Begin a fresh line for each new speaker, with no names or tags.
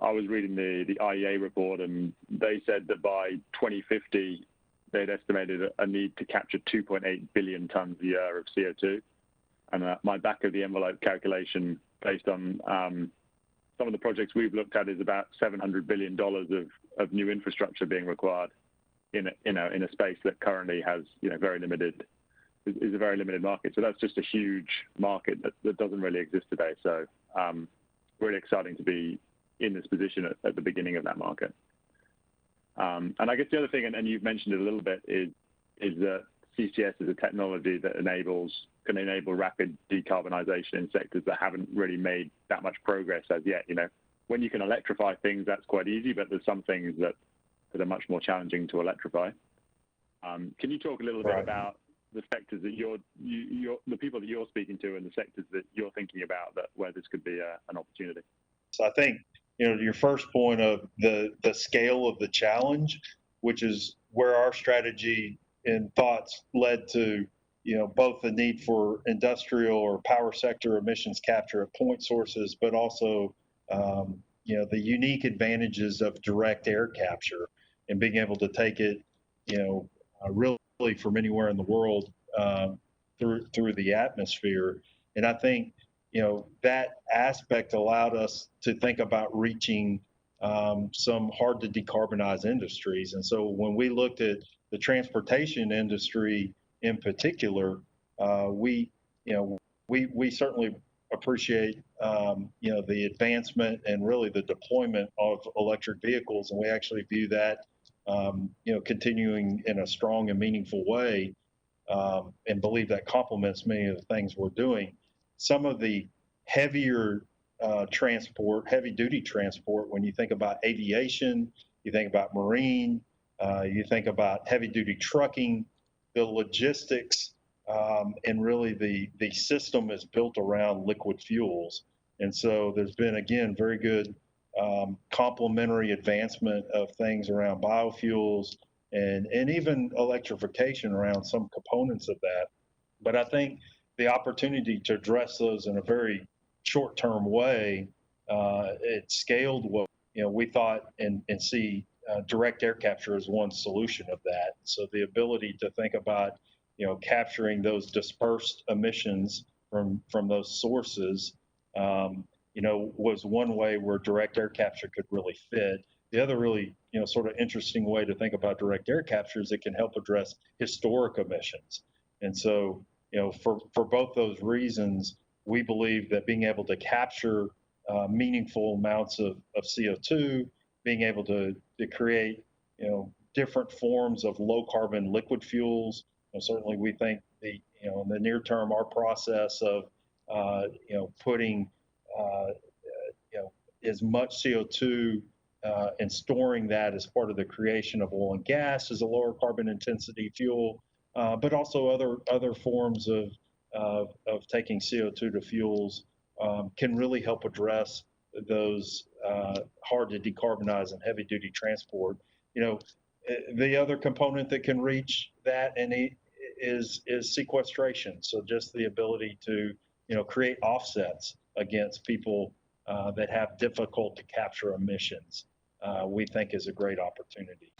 I was reading the IEA report, and they said that by 2050, they'd estimated a need to capture 2.8 billion tons a year of CO2. And my back of the envelope calculation, based on some of the projects we've looked at, is about $700 billion of new infrastructure being required in a space that currently has very limited, is a very limited market. So that's just a huge market that doesn't really exist today. So really exciting to be in this position at the beginning of that market. And I guess the other thing, and you've mentioned it a little bit, is that CCS is a technology that can enable rapid decarbonization in sectors that haven't really made that much progress as yet. When you can electrify things, that's quite easy, but there's some things that are much more challenging to electrify. Can you talk a little bit about the sectors that the people that you're speaking to, and the sectors that you're thinking about where this could be an opportunity?
So I think your first point of the scale of the challenge, which is where our strategy and thoughts led to both the need for industrial or power sector emissions capture at point sources, but also the unique advantages of direct air capture and being able to take it really from anywhere in the world through the atmosphere. And I think that aspect allowed us to think about reaching some hard to decarbonize industries. And so when we looked at the transportation industry in particular, we certainly appreciate the advancement and really the deployment of electric vehicles, and we actually view that continuing in a strong and meaningful way, and believe that complements many of the things we're doing. Some of the heavier transport, heavy duty transport, when you think about aviation, you think about marine, you think about heavy duty trucking, the logistics, and really the system is built around liquid fuels. And so there's been, again, very good complementary advancement of things around biofuels and even electrification around some components of that. But I think the opportunity to address those in a very short-term way, it scaled what we thought and see direct air capture as one solution of that. So the ability to think about capturing those dispersed emissions from those sources was one way where direct air capture could really fit. The other really sort of interesting way to think about direct air capture is it can help address historic emissions. And so for both those reasons, we believe that being able to capture meaningful amounts of CO2, being able to create different forms of low carbon liquid fuels. Certainly, we think in the near term, our process of putting as much CO2 and storing that as part of the creation of oil and gas is a lower carbon intensity fuel, but also other forms of taking CO2 to fuels can really help address those hard to decarbonize and heavy duty transport. The other component that can reach that is sequestration. So just the ability to create offsets against people that have difficult to capture emissions, we think is a great opportunity.